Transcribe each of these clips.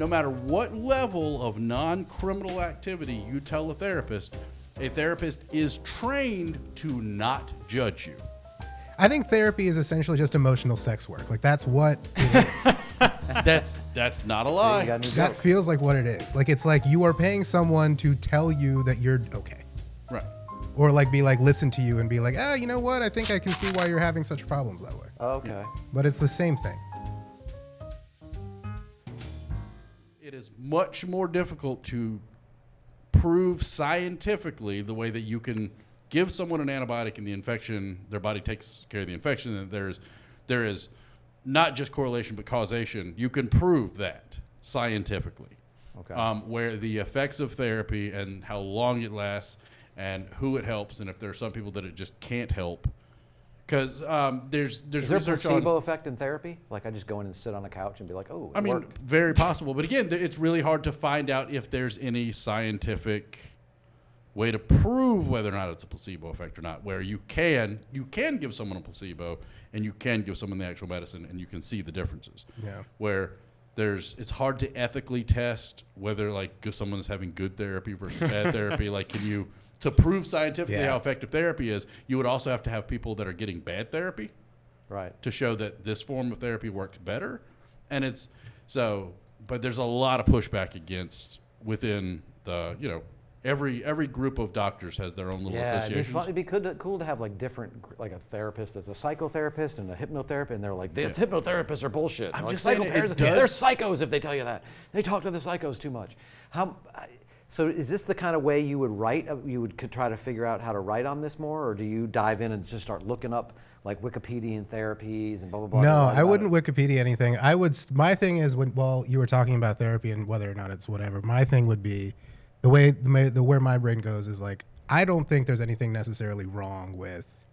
no matter what level of non-criminal activity you tell a therapist is trained to not judge you. I think therapy is essentially just emotional sex work. Like, that's what it is. That's not a lie. That feels like what it is. Like, it's like you are paying someone to tell you that you're okay. Right. Or like be like, listen to you and be like, you know what? I think I can see why you're having such problems that way. Okay. But it's the same thing. It is much more difficult to prove scientifically the way that you can give someone an antibiotic and the infection, their body takes care of the infection, and there is not just correlation but causation. You can prove that scientifically. Okay. Where the effects of therapy and how long it lasts and who it helps, and if there are some people that it just can't help. Because there's Is there a research placebo on effect in therapy? Like, I just go in and sit on the couch and be like, oh, it worked. very possible. But again, it's really hard to find out if there's any scientific way to prove whether or not it's a placebo effect or not, where you can give someone a placebo and you can give someone the actual medicine and you can see the differences. Yeah. Where it's hard to ethically test whether like someone is having good therapy versus bad therapy. Like, to prove scientifically how effective therapy is, you would also have to have people that are getting bad therapy, right, to show that this form of therapy works better. And but there's a lot of pushback within the, every group of doctors has their own little associations. It'd be cool to have like different, like a therapist that's a psychotherapist and a hypnotherapist, and they're like, these hypnotherapists are bullshit. I'm like, just saying they're psychos if they tell you that. They talk to the psychos too much. So is this the kind of way you would write? Could try to figure out how to write on this more, or do you dive in and just start looking up like Wikipedian therapies and blah blah blah? No, I wouldn't Wikipedia anything. My thing is while you were talking about therapy and whether or not it's whatever, my thing would be where my brain goes is like, I don't think there's anything necessarily wrong with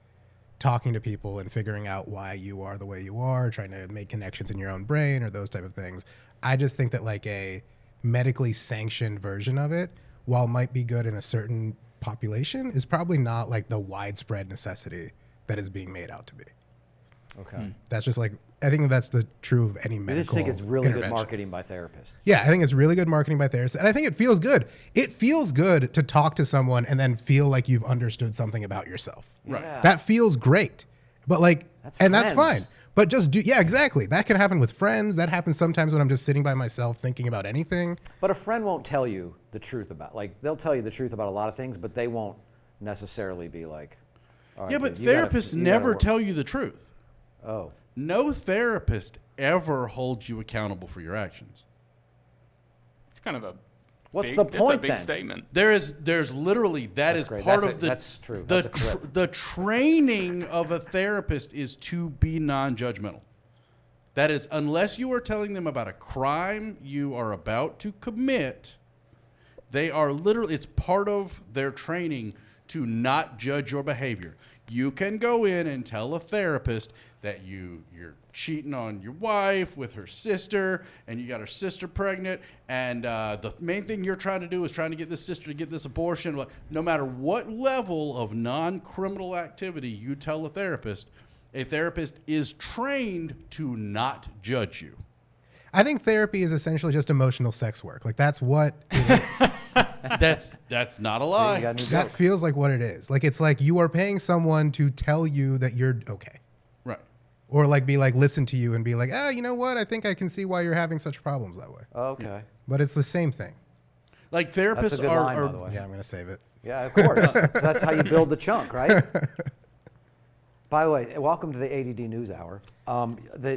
talking to people and figuring out why you are the way you are, trying to make connections in your own brain or those type of things. I just think that like a medically sanctioned version of it, while might be good in a certain population, is probably not like the widespread necessity that is being made out to be. Okay. That's just like, I think that's the true of any medical. I just think it's really good marketing by therapists. Yeah, I think it's really good marketing by therapists. And I think it feels good. It feels good to talk to someone and then feel like you've understood something about yourself. Right. Yeah. That feels great. But like, that's fine. But exactly. That can happen with friends. That happens sometimes when I'm just sitting by myself thinking about anything. But a friend won't tell you the truth they'll tell you the truth about a lot of things, but they won't necessarily be like, all right, but therapists never tell you the truth. Oh. No therapist ever holds you accountable for your actions. It's kind of a What's the point That's a big then? statement. There's literally That's true. That's a clip. The training of a therapist is to be non-judgmental. That is, unless you are telling them about a crime you are about to commit, they are literally, it's part of their training to not judge your behavior. You can go in and tell a therapist that you're cheating on your wife with her sister, and you got her sister pregnant, and the main thing you're trying to do is trying to get this sister to get this abortion. No matter what level of non-criminal activity you tell a therapist is trained to not judge you. I think therapy is essentially just emotional sex work. Like, that's what it is. That's not a lie. That feels like what it is. Like, it's like you are paying someone to tell you that you're okay. Right. Or like be like, listen to you and be like, you know what? I think I can see why you're having such problems that way. Okay. But it's the same thing. Like, therapists That's a good line, by the way. Yeah, I'm going to save it. Yeah, of course. That's how you build the chunk, right? By the way, welcome to the ADD News Hour.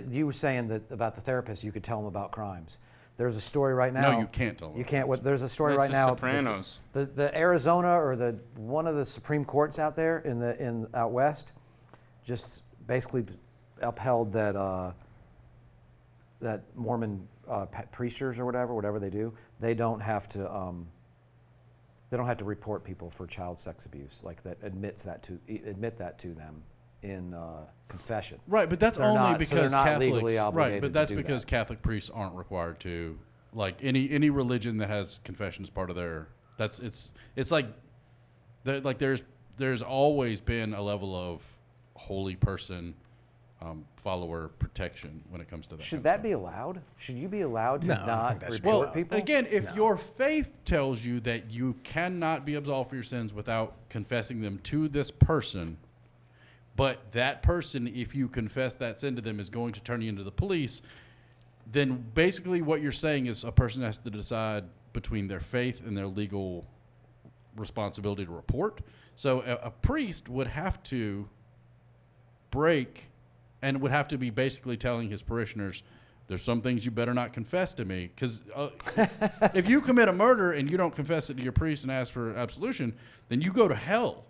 You were saying that about the therapist, you could tell them about crimes. There's a story right now. No, you can't tell them. You can't. There's a story That's right the now. Sopranos. The Arizona or one of the Supreme Courts out there in out west, just basically upheld that that Mormon preachers or whatever they do, they don't have to report people for child sex abuse. Like, that admit that to them in confession. Right, but that's only because Catholics. Right, but that's because Catholic priests aren't required to. Like, any religion that has confession as part of their. It's like there's always been a level of holy person follower protection when it comes to that. Should kind of that stuff. be allowed? Should you be allowed to No, I don't not think that should report be Well, people? again, if your faith tells you that you cannot be absolved for your sins without confessing them to this person, but that person, if you confess that sin to them, is going to turn you into the police, then basically what you're saying is a person has to decide between their faith and their legal responsibility to report. So a priest would have to break and would have to be basically telling his parishioners, there's some things you better not confess to me. Because if you commit a murder and you don't confess it to your priest and ask for absolution, then you go to hell,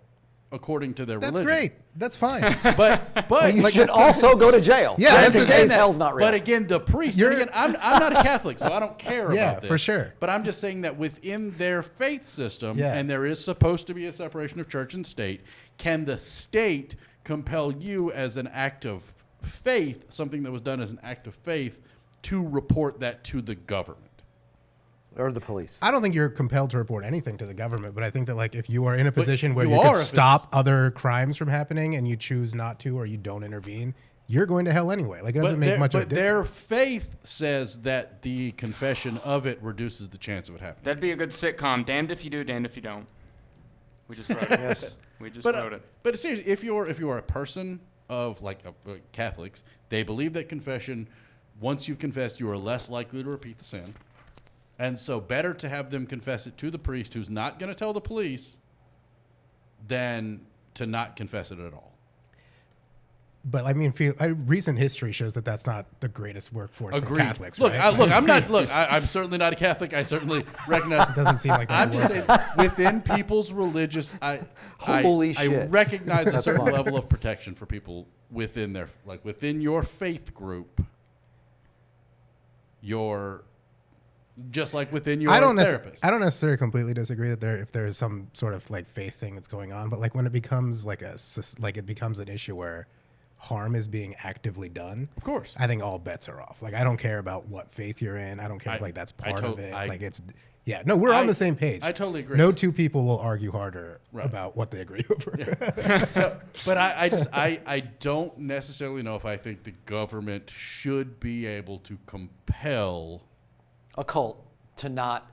according to their That's religion. great. That's fine. But you like, should that's- also go to jail. Yeah, Just that's in the case thing. hell's not real. But again, the priest, You're- and again, I'm not a Catholic, so I don't care Yeah, about this. for sure. But I'm just saying that within their faith system, Yeah. and there is supposed to be a separation of church and state, can the state compel you as an act of faith, something that was done as an act of faith, to report that to the government? Or the police. I don't think you're compelled to report anything to the government, but I think that like if you are in a position where you you are could if it's- stop other crimes from happening and you choose not to or you don't intervene, you're going to hell anyway. Like it doesn't make much of a their difference. faith says that the confession of it reduces the chance of it happening. That'd be a good sitcom. Damned if you do, damned if you don't. We just wrote it. Yes. We just But wrote it. but seriously, if you're a person of like Catholics, they believe that confession, once you've confessed, you are less likely to repeat the sin, and so better to have them confess it to the priest, who's not going to tell the police, than to not confess it at all. But I mean, recent history shows that that's not the greatest workforce for Agreed. Catholics. Look, right? I'm certainly not a Catholic. I certainly recognize. It doesn't seem like that. I'm just saying, within people's religious, Holy I shit. recognize a That's certain fun. level of protection for people within their, like within your faith group. Your, just like within your therapist. I don't necessarily completely disagree that if there's some sort of like faith thing that's going on, but like when it becomes like it becomes an issue where harm is being actively done. Of course. I think all bets are off. Like I don't care about what faith you're in. I don't care if like that's part of it. Like it's no, we're on the same page. I totally agree. No two people will argue harder Right. about what they agree over. But I don't necessarily know if I think the government should be able to compel. A cult to not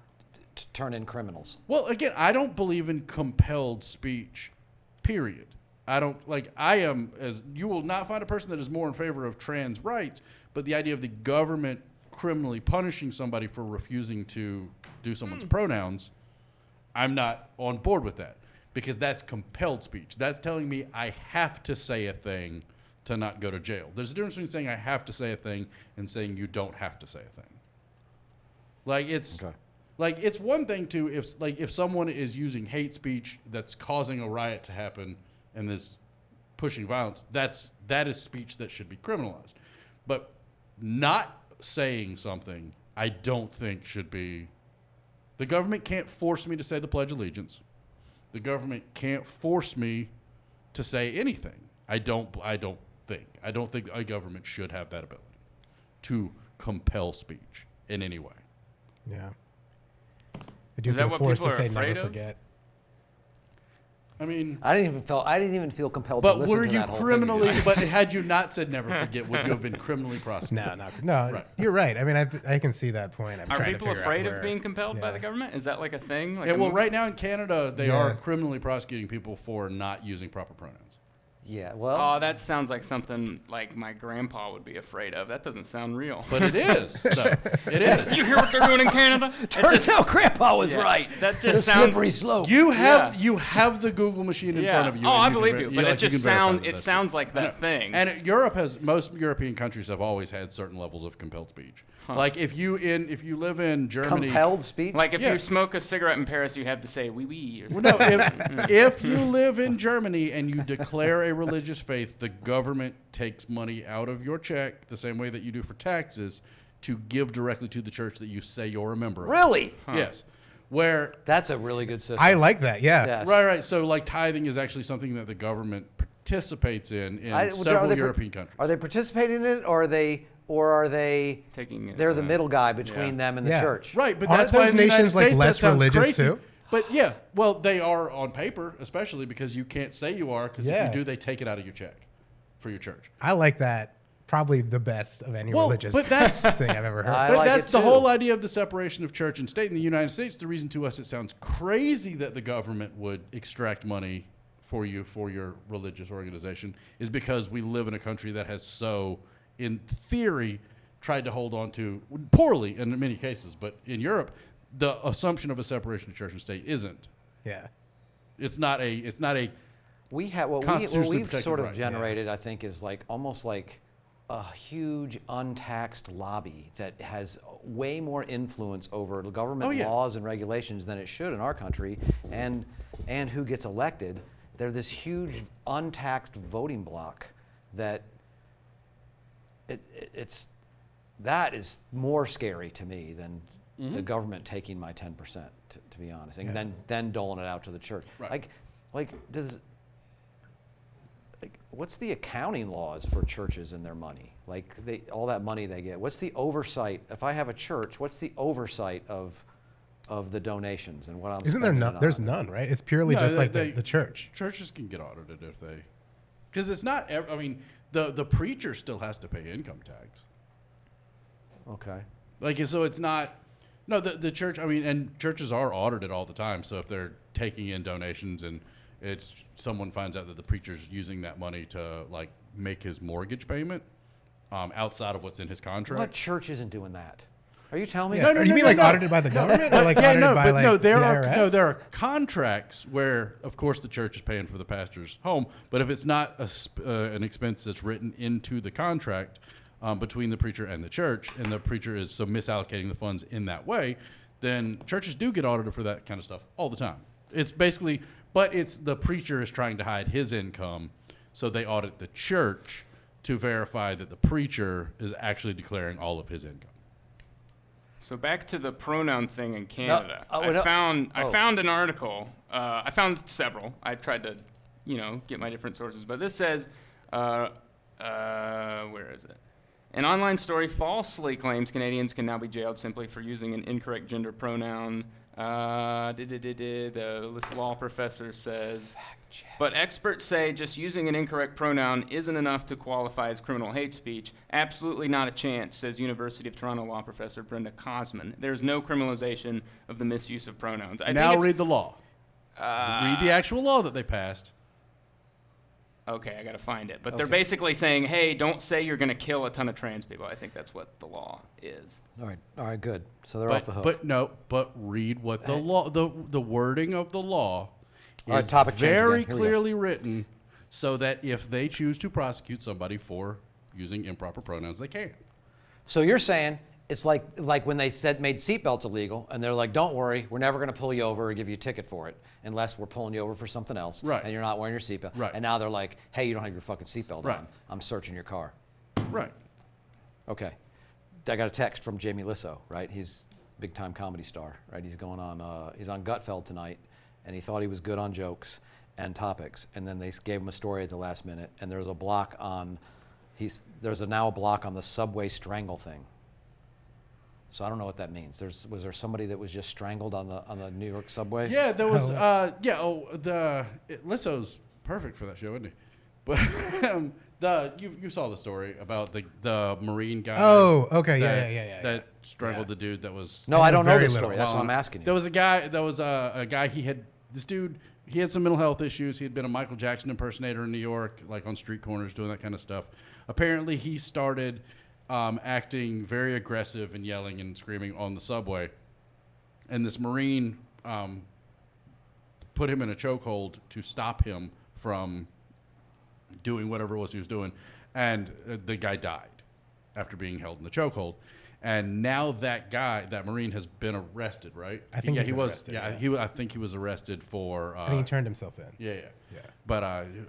turn in criminals. Well, again, I don't believe in compelled speech, period. I am, as you will not find a person that is more in favor of trans rights, but the idea of the government criminally punishing somebody for refusing to do someone's pronouns, I'm not on board with that, because that's compelled speech. That's telling me I have to say a thing to not go to jail. There's a difference between saying I have to say a thing and saying you don't have to say a thing. Like it's one thing to if someone is using hate speech that's causing a riot to happen and is pushing violence, that is speech that should be criminalized. But not saying something, I don't think should be. The government can't force me to say the Pledge of Allegiance. The government can't force me to say anything. I don't think a government should have that ability to compel speach in any way. Yeah. I do Is that feel what forced to people are say afraid never of? forget. I mean, I didn't even feel compelled to but listen were to you that whole thing criminally? just- But had you not said never forget, would you have been criminally prosecuted? No. Right. You're right. I mean, I can see that point. I'm Are trying people to figure afraid out of being compelled by the government? Is that like a thing? Like Yeah, a well, move? right now in Canada, they Yeah. are criminally prosecuting people for not using proper pronouns. Yeah, well, Oh, that sounds like something like my grandpa would be afraid of. That doesn't sound real. But it is. So it is. You hear what they're doing in Canada? It turns just- out Grandpa was yeah, right. That The just sounds. slippery slope. You have the Google machine in Yeah. front of you. Oh, and I can believe ver- you, but like, it you just can verify sounds. that It that's sounds true. like I know. that thing. And most European countries have always had certain levels of compelled speech. Like if you live in Germany, Compelled speech. Like if Yeah. you smoke a cigarette in Paris, you have to say "oui oui." Or Well, no, if you live in Germany and you declare a religious faith, the government takes money out of your check the same way that you do for taxes to give directly to the church that you say you're a member of. Really? Yes. Where That's a really good system. I like that. Yeah. Yes. right. So like tithing is actually something that the government participates in several European countries. Are they participating in it, or are they taking. they're the middle guy between them and the Yeah. church? Right, but Aren't that's why those in the United nations, like, States, that less sounds religious, crazy. too? But yeah, well, they are on paper, especially because you can't say you are, because if Yeah. you do, they take it out of your check for your church. I like that probably the best of any Well, religious but that's- thing I've ever heard. I But like that's it the too. whole idea of the separation of church and state in the United States. The reason to us it sounds crazy that the government would extract money for you for your religious organization is because we live in a country that has so, in theory, tried to hold on to, poorly in many cases, but in Europe, the assumption of a separation of church and state isn't. Yeah. It's not a We have what Constitutionally we've protected sort of right. generated, I think, is like almost like a huge untaxed lobby that has way more influence over government Oh, yeah. laws and regulations than it should in our country, and who gets elected. They're this huge untaxed voting bloc that that is more scary to me than the government taking my 10%, to be honest, and then doling it out to the church. Right. What's the accounting laws for churches and their money? Like all that money they get. What's the oversight? If I have a church, what's the oversight of the donations and what I'm Isn't there spending none? on There's it? none, right? It's purely No, just like they- the church. churches can get audited if they, because it's not. I mean, the preacher still has to pay income tax. Okay. Like, so it's not. No, the church. I mean, and churches are audited all the time. So if they're taking in donations and it's someone finds out that the preacher's using that money to like make his mortgage payment, outside of what's in his contract. What church isn't doing that? Are you telling me? Yeah. no, you mean no, like no. audited by the government or like yeah, audited no, by but like no, there the are IRS? there are contracts where, of course, the church is paying for the pastor's home, but if it's not an expense that's written into the contract between the preacher and the church, and the preacher is so misallocating the funds in that way, then churches do get audited for that kind of stuff all the time. It's basically, but it's the preacher is trying to hide his income, so they audit the church to verify that the preacher is actually declaring all of his income. So back to the pronoun thing in Canada. oh, I no. found Oh. an article. I found several. I tried to, get my different sources. But this says, where is it? An online story falsely claims Canadians can now be jailed simply for using an incorrect gender pronoun. The law professor says, but experts say just using an incorrect pronoun isn't enough to qualify as criminal hate speech. Absolutely not a chance, says University of Toronto law professor Brenda Cosman. There's no criminalization of the misuse of pronouns. Now read the law. Read the actual law that they passed. Okay, I got to find it. But they're basically saying, hey, don't say you're going to kill a ton of trans people. I think that's what the law is. All right, good. So they're off the hook. But read what the law, the wording of the law All right, is topic change very again. Here we go. clearly written, so that if they choose to prosecute somebody for using improper pronouns, they can. So you're saying it's like when they made seatbelts illegal, and they're like, don't worry, we're never going to pull you over or give you a ticket for it unless we're pulling you over for something else, Right. and you're not wearing your seatbelt. Right. And now they're like, hey, you don't have your fucking seatbelt Right. on. I'm searching your car. Right. Okay. I got a text from Jamie Lissow, right? He's a big-time comedy star, right? He's going on, he's on Gutfeld tonight, and he thought he was good on jokes and topics, and then they gave him a story at the last minute, and there's a block on, now a block on the subway strangle thing. So I don't know what that means. Was there somebody that was just strangled on the New York subways? Yeah, there was. Lissow's perfect for that show, isn't he? But you saw the story about the Marine guy. Oh, okay, yeah. That strangled the dude that was. No, I don't know very this little. story. That's what I'm asking you. There was a guy. This dude. He had some mental health issues. He had been a Michael Jackson impersonator in New York, like on street corners, doing that kind of stuff. Apparently, he started acting very aggressive and yelling and screaming on the subway. And this Marine put him in a chokehold to stop him from doing whatever it was he was doing. And the guy died after being held in the chokehold. And now that Marine has been arrested, right? I think he he's been was. arrested, I think he was arrested for. I think he turned himself in. Yeah. But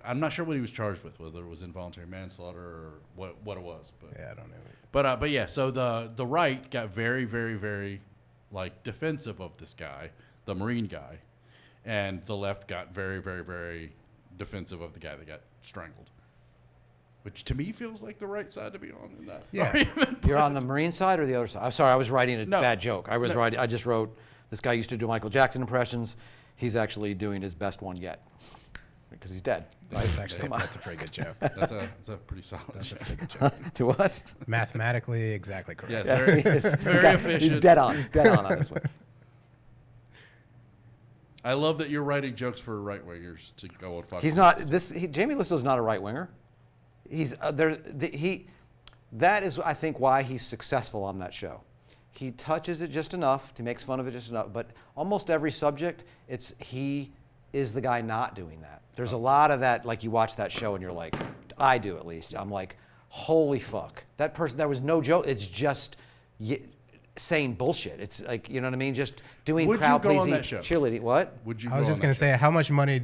I'm not sure what he was charged with, whether it was involuntary manslaughter or what it was. But Yeah, I don't know. but yeah, so the right got very, very, very like defensive of this guy, the Marine guy, and the left got very, very, very defensive of the guy that got strangled. Which to me feels like the right side to be on in that argument. You're on the Marine side or the other side? I'm sorry, I was writing a No. bad joke. I just wrote, this guy used to do Michael Jackson impressions. He's actually doing his best one yet. because he's dead. Right? That's actually that's a pretty good joke. That's a pretty solid. That's a joke. pretty good joke. To what? Mathematically, exactly Yeah, correct. it's very efficient. He's dead on this one. I love that you're writing jokes for right wingers to go on Fox. He's not. Jamie Listow's not a right winger. He's that is, I think, why he's successful on that show. He touches it just enough. He makes fun of it just enough. But almost every subject, he is the guy not doing that. There's a lot of that. Like you watch that show and you're like, I do at least. I'm like, holy fuck, that person. There was no joke. It's just saying bullshit. It's like, you know what I mean? Just doing crowd pleasing, cheerleading. What? Would you? I was just going to say, how much money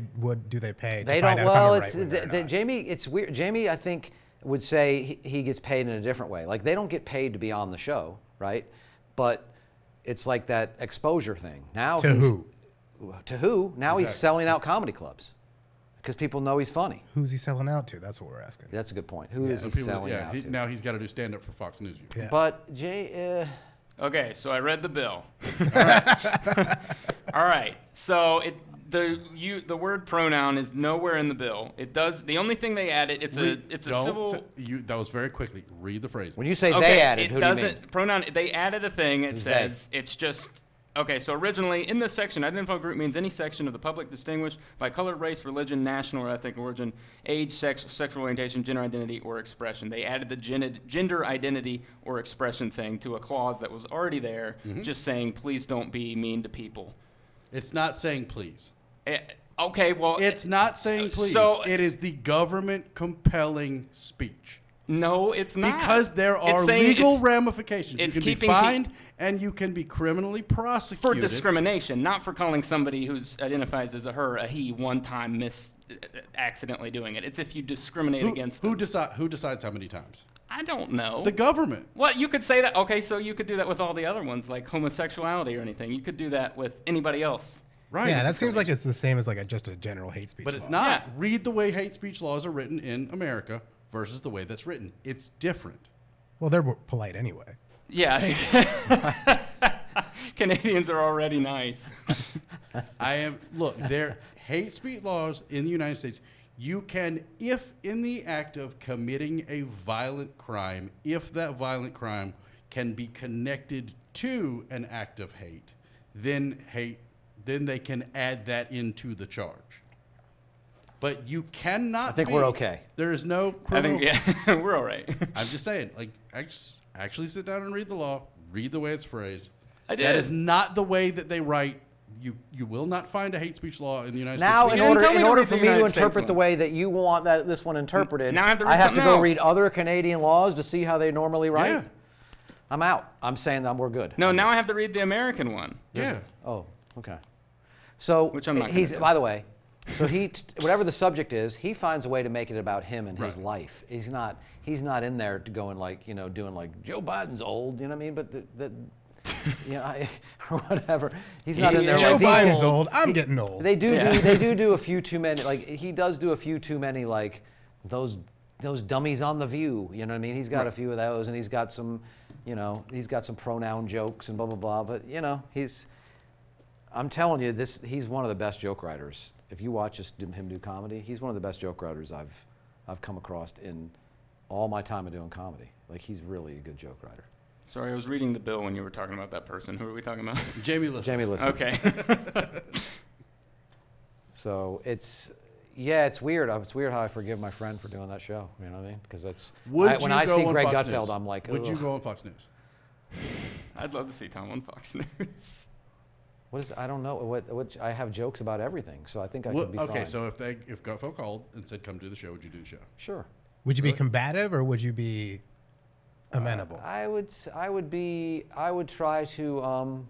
do they pay? They to don't. find out Well, if I'm a right winger or not? Jamie. It's weird. Jamie, I think, would say he gets paid in a different way. Like they don't get paid to be on the show, right? But it's like that exposure thing. Now To who? To who? Now he's Exactly. selling out comedy clubs because people know he's funny. Who's he selling out to? That's what we're asking. That's a good point. Who Yeah, is he People, selling out to? now he's got to do stand up for Fox News View. Yeah. But Okay, so I read the bill. All right. All right. So the word pronoun is nowhere in the bill. It does. The only thing they added, it's a civil. That was very quickly. Read the phrase. when you say Okay, they added, it who do you mean? doesn't pronoun. They added a thing. It Who's says it's just. Okay, so originally in this section, identifiable group means any section of the public distinguished by color, race, religion, national or ethnic origin, age, sex, sexual orientation, gender identity, or expression. They added the gender identity or expression thing to a clause that was already there, just saying, please don't be mean to people. It's not saying please. Okay, well, It's not saying please. so- it is the government compelling speech. no, it's not. Because there It's are saying legal it's ramifications. it's You can be keeping fined and you can be criminally for prosecuted. discrimination, not for calling somebody who identifies as a her, a he, one time accidentally doing it. It's if you discriminate against them. Who decides how many times? I don't know. The government. What, you could say that? Okay, so you could do that with all the other ones, like homosexuality or anything. You could do that with anybody else. Right. Yeah, that seems like it's the same as like just a general hate speech But it's law. not. Yeah. Read the way hate speech laws are written in America versus the way that's written. It's different. Well, they're polite anyway. Yeah. Canadians are already nice. Look, their hate speech laws in the United States, you can, if in the act of committing a violent crime, if that violent crime can be connected to an act of hate, then they can add that into the charge. But you cannot. I think we're okay. There is no I criminal. think, yeah, we're all right. I'm just saying, like, actually sit down and read the law. Read the way it's phrased. I did. That is not the way that they write. You will not find a hate speech law in the United Now, States. in You didn't tell me to order read for the me to United States interpret the one. way that you want this one interpreted, Now I have to read I have to something go else. read other Canadian laws to see how they normally write. Yeah. I'm out. I'm saying that we're good. No, now I have to read the American one. Yeah. Oh, okay. So Which I'm not he's gonna do. by the way, so whatever the subject is, he finds a way to make it about him and his Right. life. He's not in there to going like, doing like Joe Biden's old, you know what I mean? But or whatever. He's not in there. Joe like, Biden's old. I'm getting old. They do. Yeah. They do a few too many. Like he does do a few too many. Like those dummies on The View. You know what I mean? He's got a few of those, and he's got some. He's got some pronoun jokes and blah blah blah. But I'm telling you, he's one of the best joke writers. If you watch him do comedy, he's one of the best joke writers I've come across in all my time of doing comedy. Like he's really a good joke writer. Sorry, I was reading the bill when you were talking about that person. Who are we talking about? Jamie List. Jamie Listen. Okay. So it's weird. It's weird how I forgive my friend for doing that show. You know what I mean? Because when I see Greg Gutfeld, I'm like, would you ugh. go on Fox News? I'd love to see Tom on Fox News. What is? I don't know. What I have jokes about everything, so I think I could be Okay, fine. so if Gutfeld called and said, "Come do the show," would you do the show? Sure. Would you be combative or would you be amenable? I would try to.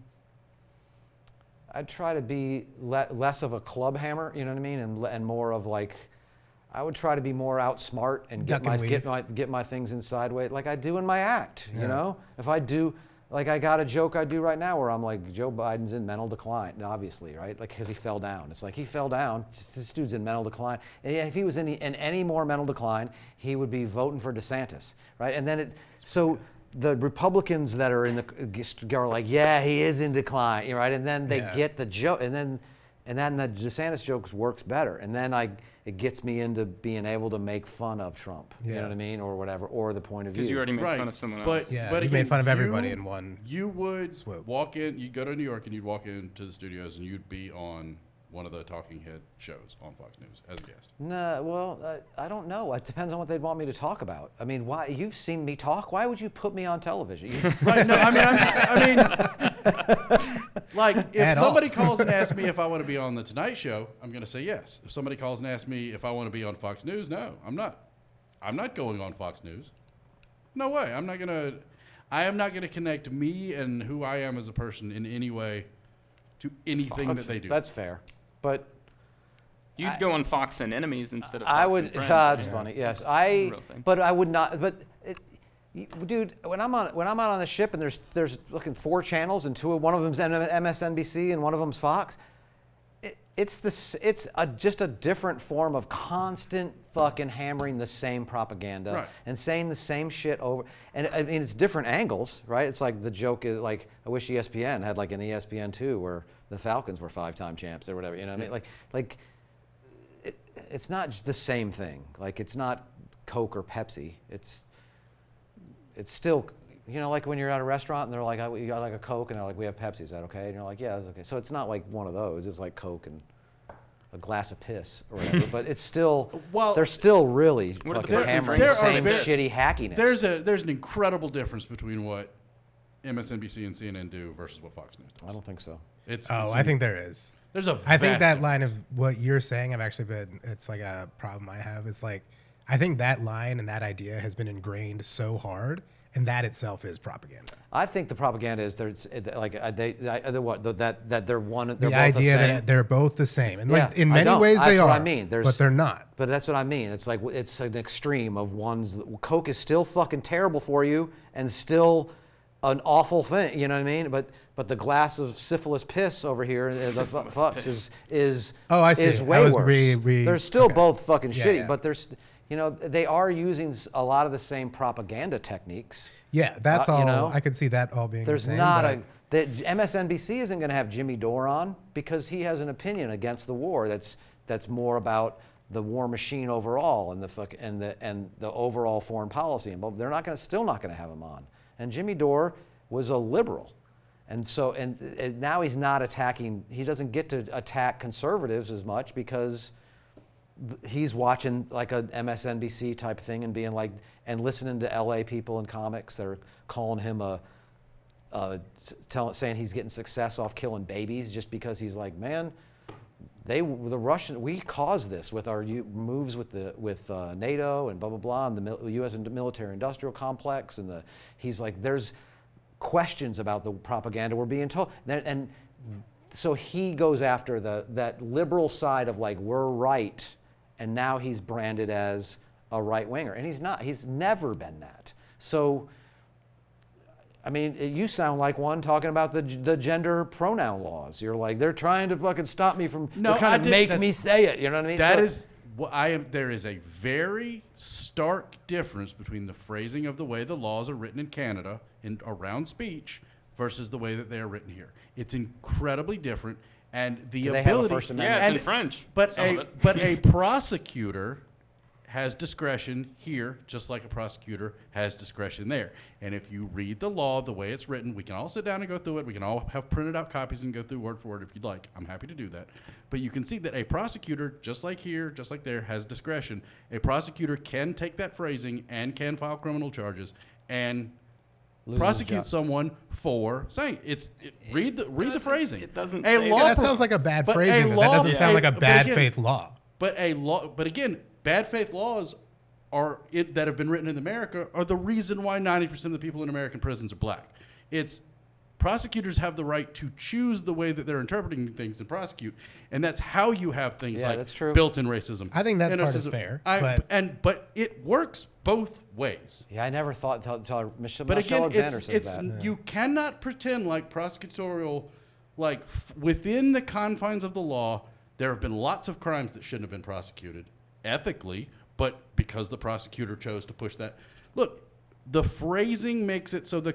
I'd try to be less of a club hammer, you know what I mean, and more of like, I would try to be more outsmart and get my things inside way like I do in my act. Yeah. You know, if I do. Like I got a joke I do right now where I'm like, Joe Biden's in mental decline, obviously, right? Like because he fell down. It's like he fell down. This dude's in mental decline. And if he was in any more mental decline, he would be voting for DeSantis, right? And then so the Republicans that are are like, yeah, he is in decline, right? And then they get the joke, and then And then the DeSantis jokes works better. And then it gets me into being able to make fun of Trump. You know what I mean? Or whatever, or the point of view. Because you already made Right. fun of someone But else. Yeah, but you again, made fun of everybody in one. You would swoop. walk in. You'd go to New York and you'd walk into the studios and you'd be on one of the talking head shows on Fox News as a guest. No, well, I don't know. It depends on what they'd want me to talk about. I mean, why? You've seen me talk. Why would you put me on television? Right? No, like if At somebody all. calls and asks me if I want to be on the Tonight Show, I'm going to say yes. If somebody calls and asks me if I want to be on Fox News, no, I'm not. I'm not going on Fox News. No way. I am not going to connect me and who I am as a person in any way to anything that they do. That's fair, but You'd go on Fox and Enemies instead of Fox I would. and Friends. That's funny. Yes, a real thing. But I would not. But dude, when I'm out on the ship and there's looking 4 channels and one of them's MSNBC and one of them's Fox. It's just a different form of constant fucking hammering the same propaganda Right. and saying the same shit over. And I mean, it's different angles, right? It's like the joke is like, I wish ESPN had like an ESPN2 where the Falcons were 5-time champs or whatever. You know what I mean? Like it's not the same thing. Like it's not Coke or Pepsi. It's still, you know, like when you're at a restaurant and they're like, you got like a Coke, and they're like, we have Pepsi, is that okay? And you're like, yeah, that's okay. So it's not like one of those. It's like Coke and a glass of piss or whatever. But it's still, they're still really What are the fucking differences? hammering There the are same very- shitty hackiness. There's an incredible difference between what MSNBC and CNN do versus what Fox News does. I don't think so. I think there is. There's a I think vast that line of what you're saying, it's like a problem I have. It's like, I think that line and that idea has been ingrained so hard, and that itself is propaganda. I think the propaganda is that they're one. They're The both idea the same. that they're both the same. And like Yeah, in I many don't. ways they That's are, what I mean. but they're not. But that's what I mean. It's like it's an extreme of one's. Coke is still fucking terrible for you and still an awful thing. You know what I mean? But the glass of syphilis piss over here, the fucks is Oh, I see. is way I was worse. They're still okay. both fucking Yeah, shitty, yeah. but there's. You know, they are using a lot of the same propaganda techniques. Yeah, that's You all. know? I could see that all being There's the same. not but the MSNBC isn't going to have Jimmy Dore on because he has an opinion against the war that's more about the war machine overall and the overall foreign policy. And they're still not going to have him on. And Jimmy Dore was a liberal, and so and now he's not attacking. He doesn't get to attack conservatives as much because he's watching like a MSNBC type thing and being like, and listening to LA people and comics that are calling him saying he's getting success off killing babies just because he's like, man, we caused this with our moves with NATO and blah blah blah and the U.S. military industrial complex, and he's like, there's questions about the propaganda we're being told, and so he goes after that liberal side of like, we're right. And now he's branded as a right winger, and he's not. He's never been that. So, I mean, you sound like one talking about the gender pronoun laws. You're like, they're trying to fucking stop me from. No, they're trying to make me that's- say it. You know what I mean? That So- is what I am. There is a very stark difference between the phrasing of the way the laws are written in Canada around speech versus the way that they are written here. It's incredibly different, and the Do they have a ability. First Amendment? Yeah, it's in French. But some of it. but a prosecutor has discretion here, just like a prosecutor has discretion there. And if you read the law the way it's written, we can all sit down and go through it. We can all have printed out copies and go through word for word if you'd like. I'm happy to do that. But you can see that a prosecutor, just like here, just like there, has discretion. A prosecutor can take that phrasing and can file criminal charges and prosecute someone for saying read the phrasing. It doesn't A say law that pro- sounds like a bad but phrasing. a But that law- doesn't sound like a but bad again- faith law. But again, bad faith laws that have been written in America are the reason why 90% of the people in American prisons are black. It's prosecutors have the right to choose the way that they're interpreting things and prosecute, and that's how you have things Yeah, like that's true. built-in racism. I think that and part is racism. fair, But it works both ways. Yeah, I never thought until Michelle But again, Alexander says it's that. you cannot pretend like prosecutorial, within the confines of the law, there have been lots of crimes that shouldn't have been prosecuted ethically, but because the prosecutor chose to push that. Look, the phrasing makes it so the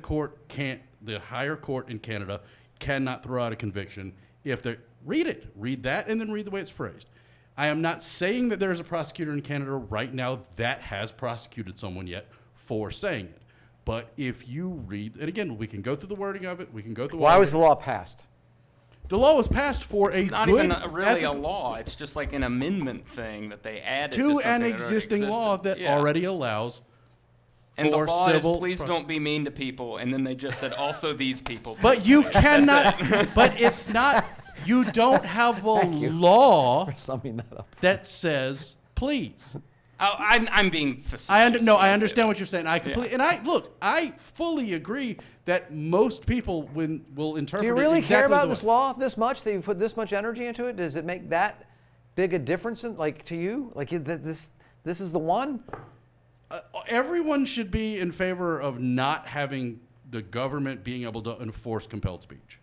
higher court in Canada cannot throw out a conviction If they read that, and then read the way it's phrased. I am not saying that there is a prosecutor in Canada right now that has prosecuted someone yet for saying it. But if you read, and again, we can go through the wording of it. We can go through. Why was the law passed? The law was passed for It's a not good even really a ethical- law. It's just like an amendment thing that they added to something an that already existing law existed. that Yeah. already allows And the for law is civil please prose- don't be mean to people, and then they just said also these people. But you cannot. But it's not. You don't have a law Summing that up. that says please. Oh, I'm being facetious. I when say understand that. what you're saying. I fully agree that most people will interpret. Do you it really exactly care about the this way. law this much that you put this much energy into it? Does it make that big a difference to you? Like this is the one? Everyone should be in favor of not having the government being able to enforce compelled speech.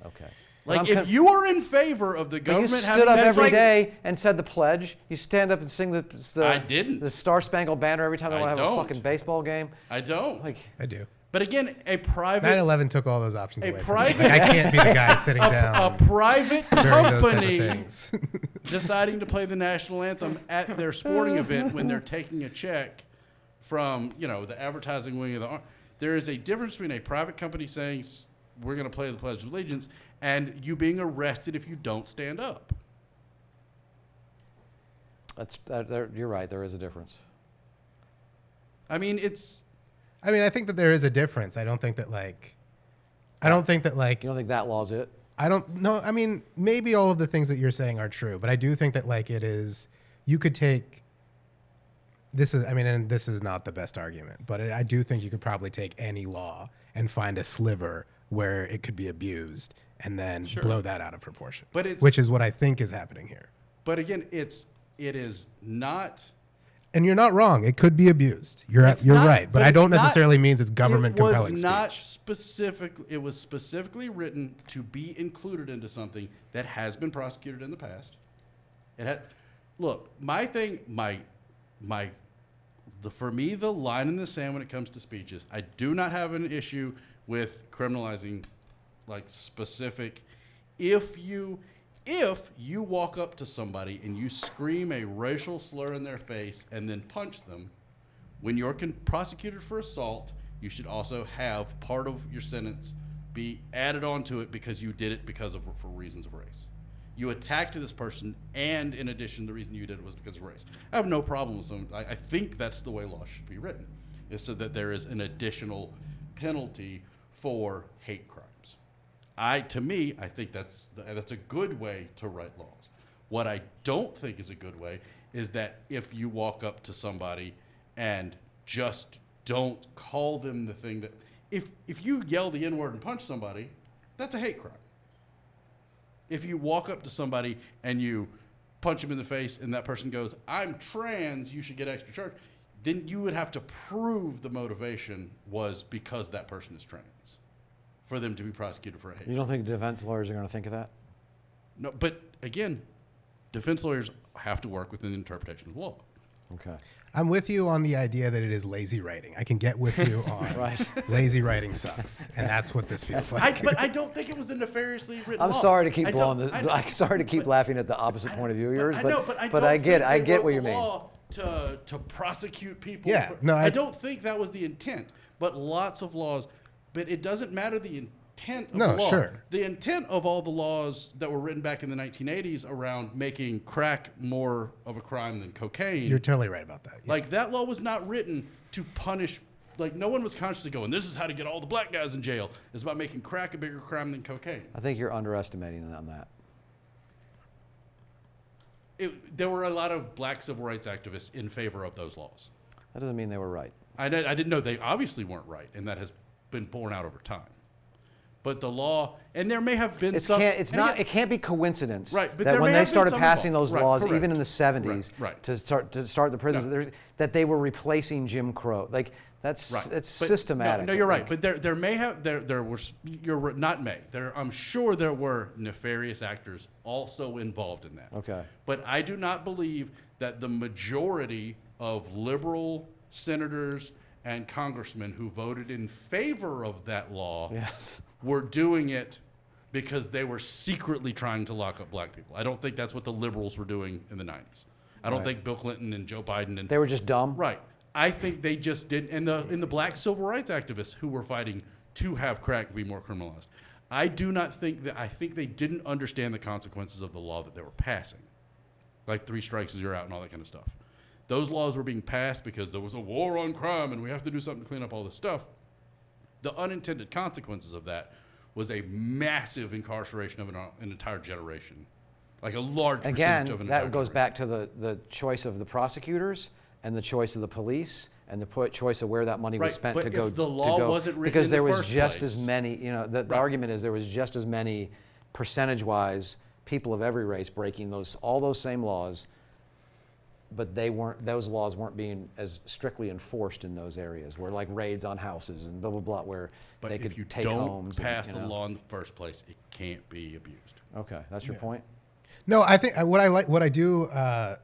Okay. Like, if you are in favor of the But you government stood up having every like, day and said the pledge. You stand up and sing the I didn't. the Star Spangled Banner every time they I want to have don't. a fucking baseball game. I don't. Like I do. But again, a private 9/11 took all those options A away. private- From me. Like, I can't be the guy sitting a down private during those type of company things. deciding to play the national anthem at their sporting event when they're taking a check from the advertising wing of the army. There is a difference between a private company saying we're going to play the Pledge of Allegiance and you being arrested if you don't stand up. you're right. There is a difference. I mean, I think that there is a difference. I don't think that You don't think that law's it? I don't know. I mean, maybe all of the things that you're saying are true, but I do think that it is, you could take, and this is not the best argument, but I do think you could probably take any law and find a sliver where it could be abused and then blow that out of proportion. Which is what I think is happening here. But again, it is not. And you're not wrong. It could be abused. You're Not, right. But I don't necessarily means it's government compelling It was not speech. specifically. It was specifically written to be included into something that has been prosecuted in the past. It had. Look, my thing, for me, the line in the sand when it comes to speech is I do not have an issue with criminalizing, specific. If you walk up to somebody and you scream a racial slur in their face and then punch them, when you're prosecuted for assault, you should also have part of your sentence be added onto it because you did it for reasons of race. You attacked this person, and in addition, the reason you did it was because of race. I have no problem with some. I think that's the way law should be written, is so that there is an additional penalty for hate crimes. To me, I think that's a good way to write laws. What I don't think is a good way is that if you walk up to somebody and just don't call them the thing that, if you yell the N-word and punch somebody, that's a hate crime. If you walk up to somebody and you punch them in the face and that person goes, I'm trans, you should get extra charge, then you would have to prove the motivation was because that person is trans for them to be prosecuted for a hate. You don't think defense lawyers are going to think of that? No, but again, defense lawyers have to work within the interpretation of the law. Okay. I'm with you on the idea that it is lazy writing. I can get with you on Right. lazy writing sucks, and that's what this feels like. But I don't think it was a nefariously written law. I'm sorry to keep I blowing don't- this. I'm sorry to keep laughing at the opposite point of view of yours, I but know, but I but don't I get think I they get wrote what you the mean. law to prosecute people. Yeah, for- no, I I- don't think that was the intent. But lots of laws, but it doesn't matter the intent of No, the law. sure. The intent of all the laws that were written back in the 1980s around making crack more of a crime than cocaine. You're totally right about that. Yeah. Like, that law was not written to punish. Like, no one was consciously going, this is how to get all the black guys in jail. It's about making crack a bigger crime than cocaine. I think you're underestimating on that. There were a lot of black civil rights activists in favor of those laws. That doesn't mean they were right. I didn't know they obviously weren't right, and that has been borne out over time. But the law, and there may have been some. It can't be coincidence. Right, but that there when may they have been started some passing involved. those Right, laws, correct. even in the 70s, Right. to start the prisons, that they were replacing Jim Crow. Like that's Right. it's But systematic. No, you're right. Like, But there may have there were you're not may there. I'm sure there were nefarious actors also involved in that. Okay. But I do not believe that the majority of liberal senators and congressmen who voted in favor of that law yes. were doing it because they were secretly trying to lock up black people. I don't think that's what the liberals were doing in the 90s. I don't think Bill Clinton and Joe Biden and They were just dumb. right. I think they just didn't. And the black civil rights activists who were fighting to have crack be more criminalized. I do not think that. I think they didn't understand the consequences of the law that they were passing, like 3 strikes you're out and all that kind of stuff. Those laws were being passed because there was a war on crime and we have to do something to clean up all this stuff. The unintended consequences of that was a massive incarceration of an entire generation, like a large percentage of an entire that goes generation. back to the choice of the prosecutors and the choice of the police and the choice of where that money was Right, spent but to if go. the law wasn't written because in there the was first just place. as many. You know, the Right. argument is there was just as many percentage-wise people of every race breaking all those same laws, but those laws weren't being as strictly enforced in those areas where like raids on houses and blah blah blah where But they if could you take don't homes. pass and, the you know. law in the first place, it can't be abused. Okay, that's your point. No, I think what I do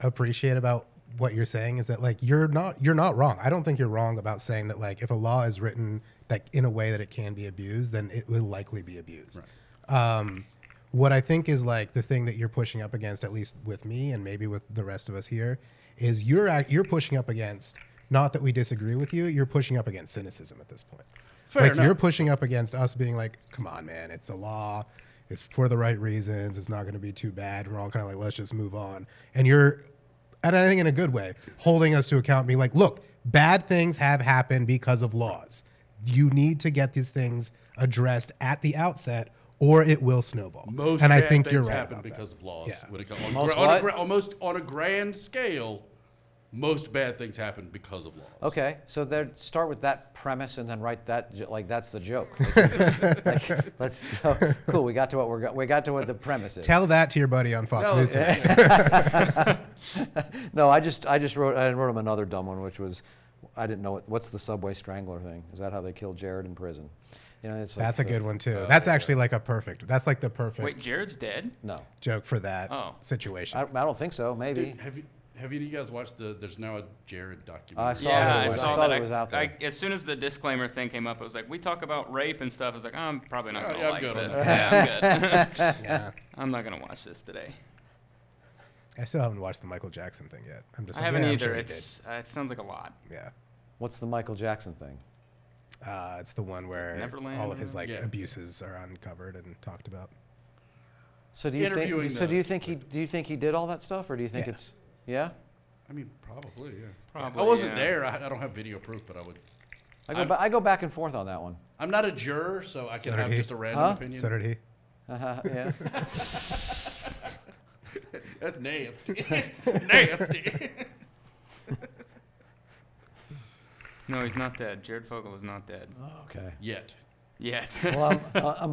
appreciate about what you're saying is that like you're not wrong. I don't think you're wrong about saying that like if a law is written that in a way that it can be abused, then it will likely be abused. Right. What I think is like the thing that you're pushing up against, at least with me and maybe with the rest of us here, is you're pushing up against, not that we disagree with you, you're pushing up against cynicism at this point. Fair like enough. you're pushing up against us being like, come on, man, it's a law. It's for the right reasons. It's not going to be too bad. We're all kind of like, let's just move on. And you're, and I think in a good way, holding us to account, being like, look, bad things have happened because of laws. You need to get these things addressed at the outset, or it will snowball. Most and I bad think things you're right happen about because that. of laws. Yeah. When it comes Most what? almost on a grand scale, most bad things happen because of laws. Okay, so then start with that premise and then write that like that's the joke. Cool. We got to what the premise is. Tell that to your buddy on Fox No, News tonight. No, I just wrote him another dumb one, which was I didn't know what's the subway strangler thing. Is that how they killed Jared in prison? You know, it's like, That's a good one too. That's actually like a perfect. That's like the perfect Wait, Jared's dead? No, joke for that Oh. situation. I don't think so. Maybe. Dude, have you guys watched there's now a Jared documentary? I saw Yeah, that I it was- saw I saw that. that it was out there. As soon as the disclaimer thing came up, it was like, we talk about rape and stuff. I was like, I'm probably not Oh, going to yeah, I'm like good on this. that. Yeah, I'm good. Yeah. I'm not going to watch this today. I still haven't watched the Michael Jackson thing yet. I'm just I like, haven't yeah, I'm either. sure he It sounds like a lot. did. Yeah. What's the Michael Jackson thing? It's the one where Neverland all of his like Yeah. abuses are uncovered and talked about. So do you Interviewing think? the- Do you think he did all that stuff, or do you think Yeah. it's? Yeah. I mean, probably, yeah. Probably, I wasn't yeah. there. I don't have video proof, but I would. I go back and forth on that one. I'm not a juror, so I can So did have he. just a random Huh? opinion. So did he. Yeah. That's nasty. Nasty. No, he's not dead. Jared Fogle is not dead Okay. Yet. yet. Well,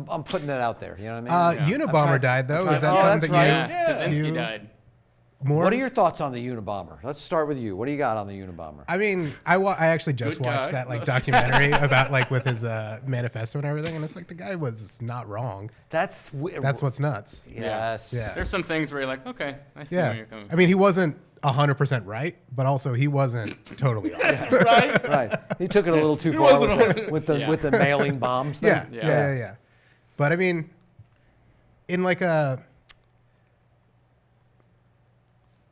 I'm putting it out there. You know what I mean? Unabomber I'm trying- died though. I'm Is that trying- oh, something that's that right. you? Kaczynski you died. mourned? What are your thoughts on the Unabomber? Let's start with you. What do you got on the Unabomber? I mean, I actually just Good guy. watched that like documentary about like with his manifesto and everything, and it's like the guy was not wrong. That's That's what's nuts. Yes. Yeah. There's some things where you're like, okay, I see where Yeah. you're coming I from. mean, he wasn't 100% right, but also he wasn't totally off. Right? Right. He took it a little too He far wasn't with the Yeah. with the mailing bombs thing. Yeah, Yeah. yeah. But I mean, in like a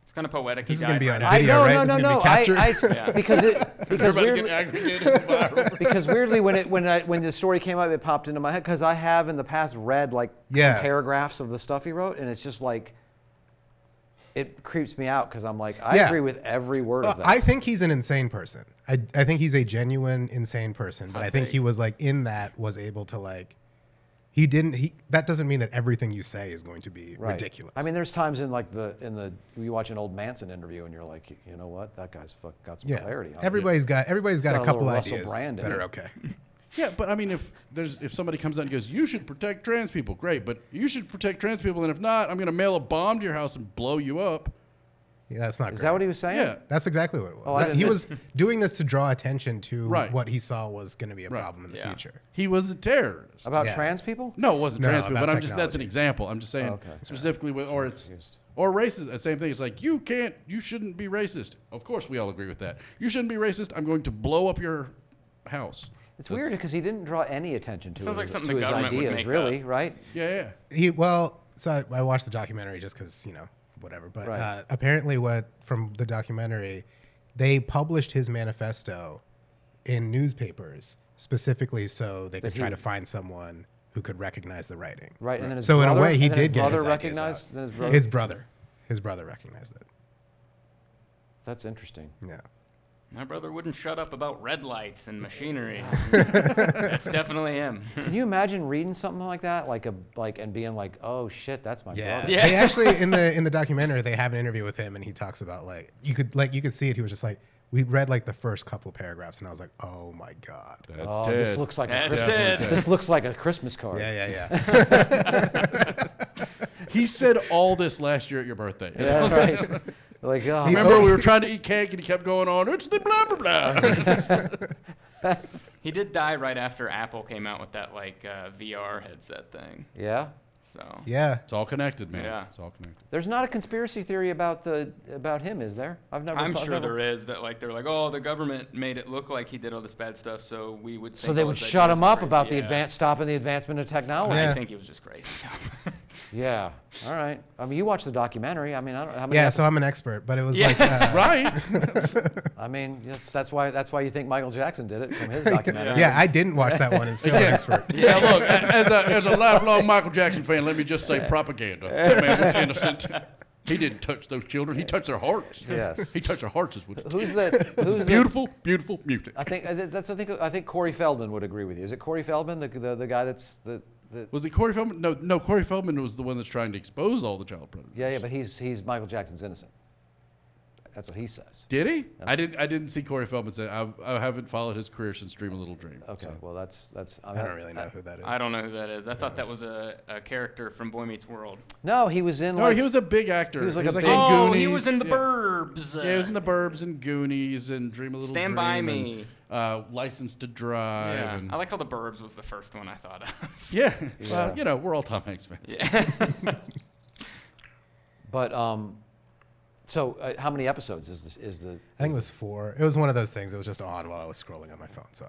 It's kind of poetic. This he is gonna died be right on after. video, I right? no This no is no gonna no. be captured. I because Everybody weirdly, get aggregated and viral. because weirdly when the story came up, it popped into my head because I have in the past read like Yeah. some paragraphs of the stuff he wrote, and it's just like it creeps me out because I'm like I Yeah. agree with every word of that. I think he's an insane person. I think he's a genuine insane person, but Hot I think take. he was like in that was able to like that doesn't mean that everything you say is going to be Right. ridiculous. I mean, there's times in you watch an old Manson interview and you're like, you know what, that guy's got some yeah. clarity. On it. Everybody's got got a a little couple Russell ideas Brand in that it. are okay. Yeah, but I mean, if somebody comes out and goes, you should protect trans people, great, but you should protect trans people, and if not, I'm going to mail a bomb to your house and blow you up. Yeah, that's not Is great. that what he was saying? Yeah. That's exactly what it was. Oh, I He didn't- was doing this to draw attention to Right. what he saw was going to be a Right. problem in the Yeah. future. He was a terrorist. About Yeah. trans people? No, it wasn't No, trans people, about but that's an technology. example. I'm just saying Oh, okay. specifically with, or racist. The same thing. It's like, you shouldn't be racist. Of course we all agree with that. You shouldn't be racist. I'm going to blow up your house. It's weird because he didn't draw any attention to Sounds like his, something to the his government would ideas, make really, up. right? Yeah, yeah. So I watched the documentary just because, whatever. But Right. apparently from the documentary, they published his manifesto in newspapers specifically so they could try to find someone who could recognize the writing. Right, and then his So in brother, a way, he and then did his get brother his ideas recognized. out. Then his brother. His brother recognized it. That's interesting. Yeah. My brother wouldn't shut up about red lights and machinery. That's definitely him. Can you imagine reading something like that, and being like, "Oh shit, that's my Yeah. brother." Yeah. They actually in the documentary they have an interview with him and he talks about you could see it. He was just like, we read like the first couple of paragraphs and I was like, oh my god. That's Oh, this looks like a That's Christmas. Ted. This looks like a Christmas card. Yeah. He said all this last year at your birthday. Yeah, right. Like, oh, Remember, we were trying to eat cake and he kept going on, it's the blah, blah, blah. He did die right after Apple came out with that VR headset thing. yeah. So Yeah. It's all connected, man. Yeah. It's all connected. There's not a conspiracy theory about him, is there? I'm sure there is that they're like, oh, the government made it look like he did all this bad stuff, so we would. So think they all would his shut ideas him were up crazy. about Yeah. stopping the advancement of technology. Yeah. I think he was just crazy. Yeah. All right. I mean, you watched the documentary. I mean, I don't how many. Yeah, so I'm an expert, but it was Yeah. like Right? I mean, that's why you think Michael Jackson did it from his documentary. yeah, I didn't watch that one and still an expert. Yeah, look, as a lifelong Michael Jackson fan, let me just say propaganda. That man was innocent. He didn't touch those children. He touched their hearts. Yes. He touched their hearts. Is what Who's the beautiful, beautiful music. I think Corey Feldman would agree with you. Is it Corey Feldman, the guy that's the Was it Corey Feldman? No, Corey Feldman was the one that's trying to expose all the child predators. Yeah, but he's Michael Jackson's innocent. That's what he says. Did he? I didn't see Corey Feldman say. I haven't followed his career since Dream a Little Dream. Okay, so. well that's I don't really know who that is. I don't know who that is. I thought that was a character from Boy Meets World. No, he was in No, he was a big actor. he was like a big- in Oh, Goonies. he was in the yeah. Burbs. Yeah, he was in the Burbs and Goonies and Dream a Little Dream. Stand By and, Me. License to Drive. Yeah, And, I like how the Burbs was the first one I thought of. yeah. Yeah. Well, we're all Tom Hanks fans. Yeah. But so how many episodes is the? I think it was 4. It was one of those things that was just on while I was scrolling on my phone, so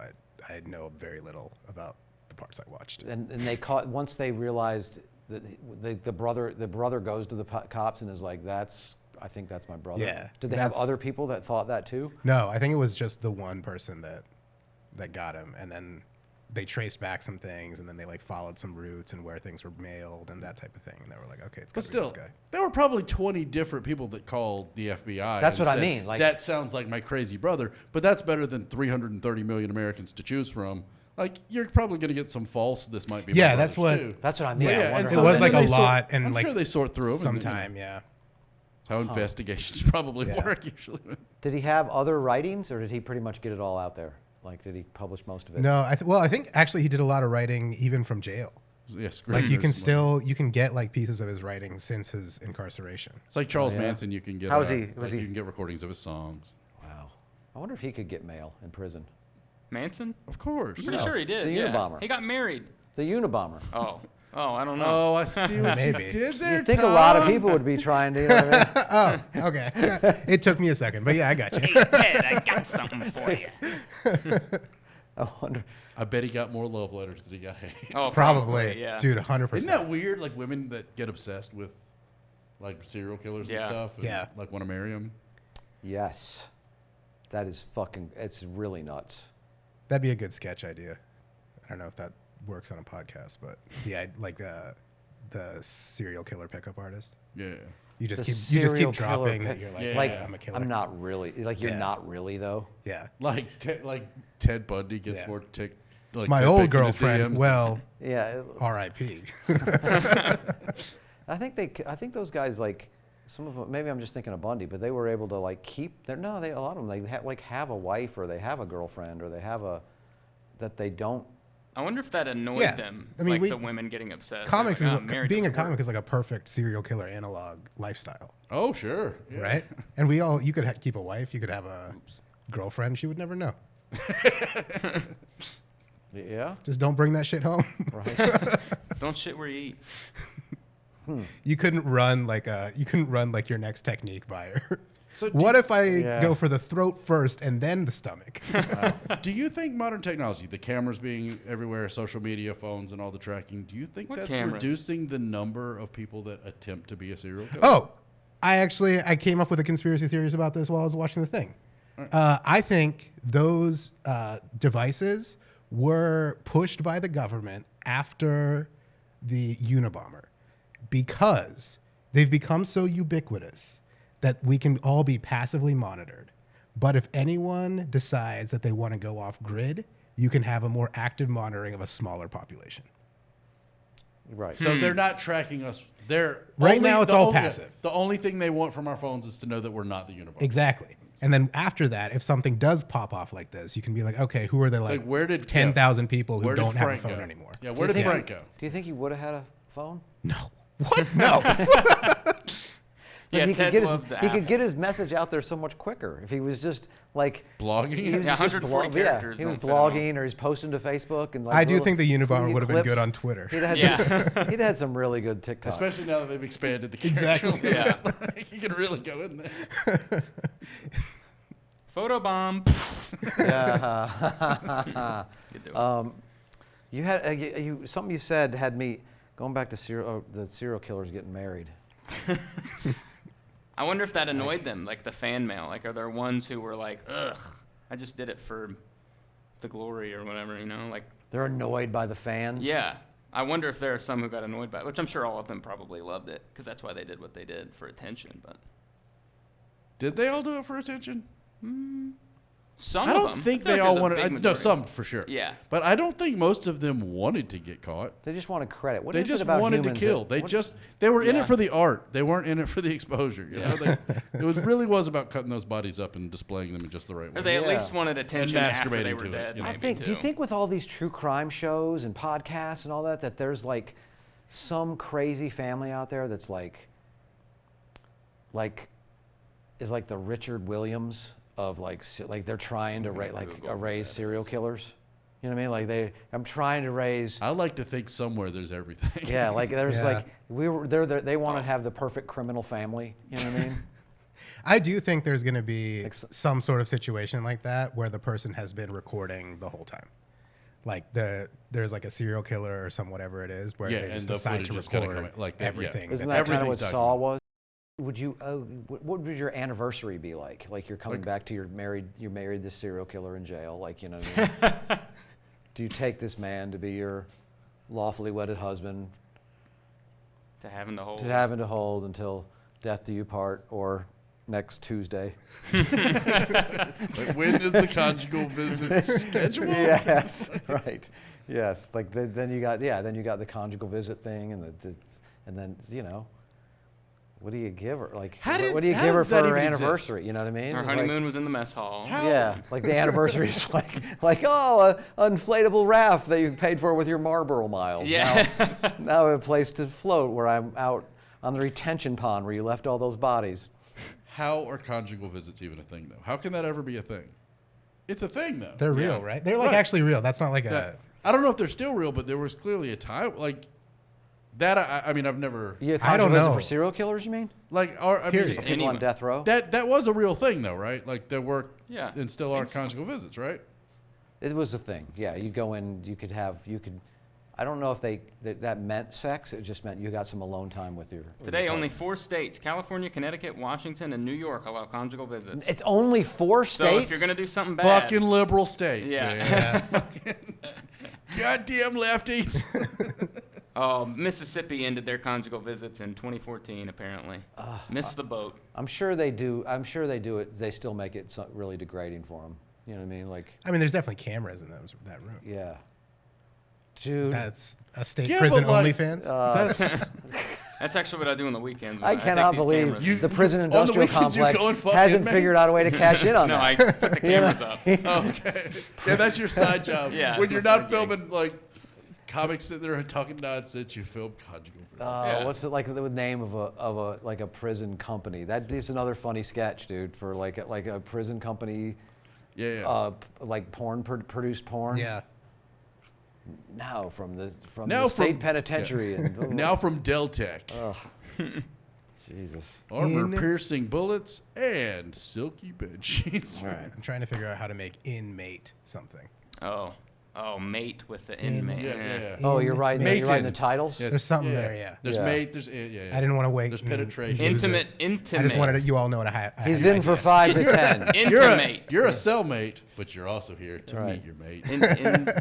I know very little about the parts I watched. And they caught once they realized that the brother goes to the cops and is like, I think that's my brother. Yeah, Did they have that's- other people that thought that too? No, I think it was just the one person that got him, and then they traced back some things, and then they followed some routes and where things were mailed and that type of thing, and they were like, okay, it's But gotta be still, this guy. there were probably 20 different people that called the FBI. That's and what I said, mean, like- that sounds like my crazy brother, but that's better than 330 million Americans to choose from. You're probably going to get some false. This might be. My Yeah, that's brother's what- Too. That's what I mean. Yeah, I and wonder it how was they- like a they sort- lot, and I'm sure they sort through them. sometime, yeah. How investigations probably Yeah. work usually. Did he have other writings, or did he pretty much get it all out there? Did he publish most of it? No, I think actually he did a lot of writing even from jail. Yeah, You can screeners. you can get pieces of his writing since his incarceration. It's like Charles Oh, yeah. Manson. You can get. How is he- was he- You can get recordings of his songs. Wow. I wonder if he could get mail in prison. Manson? Of course. I'm pretty No, sure he did. the yeah. Unabomber. He got married. The Unabomber. Oh, I don't know. Oh, I see what Maybe. you did there. You'd think a lot of Tom. people would be trying to. You know what I mean? Oh, okay. Yeah, it took me a second, but yeah, I got you. Hey, Ted, I got something for you. I wonder. I bet he got more love letters than he got hate. Oh, Probably, yeah. dude, 100%. Isn't that weird? Women that get obsessed with serial killers and Yeah. stuff. And, Yeah. want to marry them. Yes. That is fucking. It's really nuts. That'd be a good sketch idea. I don't know if that works on a podcast, but the serial killer pickup artist. Yeah. You just The keep serial dropping killer that you're Yeah. I'm a killer. I'm not really. You're Yeah. not really though. Yeah. Ted Bundy gets Yeah. more tick. My Ted old pics in his girlfriend. DMs. Well, Yeah. R.I.P. I think those guys some of them. Maybe I'm just thinking of Bundy, but they were able to keep. A lot of them they have a wife or they have a girlfriend or they have that they don't. I wonder if that annoyed Yeah. them. I mean, the women getting obsessed. Comics They're is like, "I'm married being to a the comic work." is like a perfect serial killer analog lifestyle, Oh, sure. Yeah. right? And you could keep a wife, you could have a girlfriend, she would never know. Yeah. Just don't bring that shit home. Right. Don't shit where you eat. You couldn't run your next technique by her. So What if I go for the throat first and then the stomach? do you think modern technology, the cameras being everywhere, social media, phones, and all the tracking, do you think What that's cameras? reducing the number of people that attempt to be a serial killer? Oh, I came up with the conspiracy theories about this while I was watching the thing. I think those devices were pushed by the government after the Unabomber because they've become so ubiquitous that we can all be passively monitored. But if anyone decides that they want to go off grid, you can have a more active monitoring of a smaller population. Right. So they're not tracking us. They're Right only- now it's the all only- passive. The only thing they want from our phones is to know that we're not the Unabomber. Exactly. And then after that, if something does pop off like this, you can be like, okay, who are the Like, where did 10,000 people who where did don't have a Frank phone go? anymore? Yeah, where did Frank go? Do you think he would have had a phone? No. What? No. Yeah, he Ted could get loved his, the he app. could get his message out there so much quicker if he was just like Blogging? He was Yeah, just 140 characters he was don't fit all. blogging or he's posting to Facebook and like I do little- think the Unabomber little would have been good clips. on Twitter. He'd had, Yeah. he'd had some really good TikToks. Especially now that they've expanded the Exactly. character. Yeah. Like, you can really go in there. Photobomb. Yeah. Could do it. You had something you said had me going back to the serial killers getting married. I wonder if that annoyed them, like the fan mail. Like, are there ones who were like, ugh, I just did it for the glory or whatever, you know? Like, They're annoyed by the fans. yeah. I wonder if there are some who got annoyed by it, which I'm sure all of them probably loved it, because that's why they did what they did, for attention. But Did they all do it for attention? some I of don't them. think I feel they like all there's a wanted. big No, majority. some for sure. Yeah. But I don't think most of them wanted to get caught. They just wanted credit. What They is just it about wanted to humans kill. that- They were in Yeah. it for the art. They weren't in it for the exposure. You know? Yeah. It really was about cutting those bodies up and displaying them in just the right way. Or they at Yeah. least wanted attention after they masturbating were to it, dead. you know. I Maybe think. too. Do you think with all these true crime shows and podcasts and all that, that there's like some crazy family out there that's like is like the Richard Williams of like they're trying to raise serial killers. You know what I mean? Like I'm trying to raise. I like to think somewhere there's everything. Yeah, like there's Yeah. like they want to have the perfect criminal family. You know what I mean? I do think there's going to be Ex- some sort of situation like that where the person has been recording the whole time. Like there's like a serial killer or some whatever it is where Yeah, they and just the decide to footage is gonna record come in like that, yeah. everything. Isn't that kind of what Everything's Saw was? Would you? What would your anniversary be like? Like you're coming back to you married this serial killer in jail. Like you know what I mean? Do you take this man to be your lawfully wedded husband to having to hold. to having to hold until death do you part or next Tuesday? Like, when is the conjugal visit scheduled? Yes, right. Yes, like then you got the conjugal visit thing and then you know. What do you give her? Like, How did- what do you how give her does that for her even exist? anniversary? You know what I mean? Our It's like- honeymoon was in the mess hall. How- Yeah, like the anniversary is like oh, an inflatable raft that you paid for with your Marlboro miles. Yeah. Now a place to float where I'm out on the retention pond where you left all those bodies. How are conjugal visits even a thing, though? How can that ever be a thing? It's a thing, though. They're real, Yeah. right? They're like Right. actually real. That's not like That- I don't know if they're still real, but there was clearly a time like that. I mean, I've never You I don't visit know. for serial killers, you mean? like. I mean, Period. just- People on Anyone. death row? that was a real thing, though, right? Like there were Yeah, and still I are think so. conjugal visits, right? It was a thing. Yeah, you'd go in. You could. I don't know if that meant sex. It just meant you got some alone time with your. Today, only 4 states, California, Connecticut, Washington, and New York, allow conjugal visits. It's only 4 So states. if you're going to do something bad, Fucking liberal states, Yeah. man. Goddamn lefties. oh, Mississippi ended their conjugal visits in 2014, apparently. Missed the boat. I'm sure they do. I'm sure they do it. They still make it really degrading for them. You know what I mean? Like, I mean, there's definitely cameras in that room. yeah, dude. That's a state Yeah, prison but, like, OnlyFans. That's, That's actually what I do on the weekends. when I take cannot these believe cameras. the prison on the industrial weekends you complex go and fuck hasn't inmates? figured out a way to cash in on No, that. I put the cameras up. okay. Yeah, that's your side job. Yeah, When it's you're my not side filming like comics sitting there and talking nonsense, you film conjugal visits. Yeah. What's it like the name of a prison company? That is another funny sketch, dude. For like a prison company, yeah. like produced porn. yeah. Now from the Now state from- penitentiary. And, Now from Deltec. Jesus. Armor-piercing bullets and silky bed sheets. All right. I'm trying to figure out how to make inmate something. Oh, mate with the inmate. Yeah. Oh, you're writing Mated. the titles? Yeah, There's something there, yeah. There's Yeah. mate. There's yeah. I didn't want to wait. There's and penetration. lose it. Intimate. I just wanted you all know what I had. He's in for 5 to 10. Intimate. You're a cellmate, but you're also here to Right. meet your mate.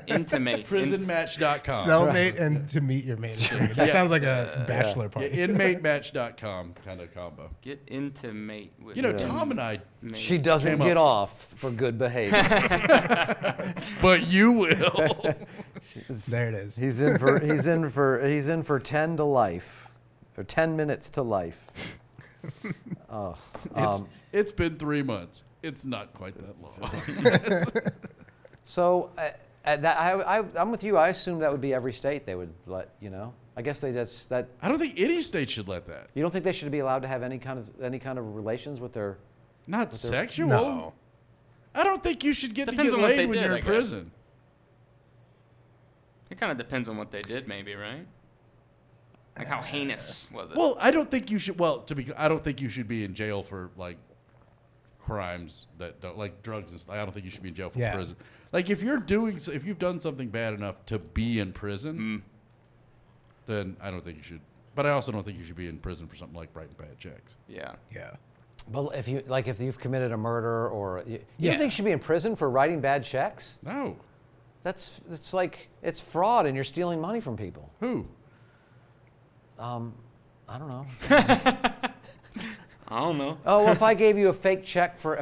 Intimate. Prisonmatch.com. Cellmate and to meet your mate. That sounds like a bachelor Yeah, party. inmatematch.com kind of combo. Get intimate with. You know, Tom and I, mate. She doesn't Came get up. off for good behavior. but you will. There it is. He's in for 10 to life, or 10 minutes to life. Oh, It's been 3 months. It's not quite that long. so I'm with you. I assume that would be every state they would let. I guess they just that. I don't think any state should let that. You don't think they should be allowed to have any kind of relations with their? Not sexual. No. I don't think you should get Depends to on get what they laid when did, you're I in guess. prison. It kind of depends on what they did, maybe, right? Like how heinous was it? Well, I don't think you should. Well, I don't think you should be in jail for like crimes that don't like drugs and stuff. I don't think you should be in jail for prison. Like if you've done something bad enough to be in prison, then I don't think you should. But I also don't think you should be in prison for something like writing bad checks. Yeah. Yeah. But if you've committed a murder or you Yeah. don't think you should be in prison for writing bad checks? No. It's like it's fraud and you're stealing money from people. Who? I don't know. I don't know. Oh, well, if I gave you a fake check for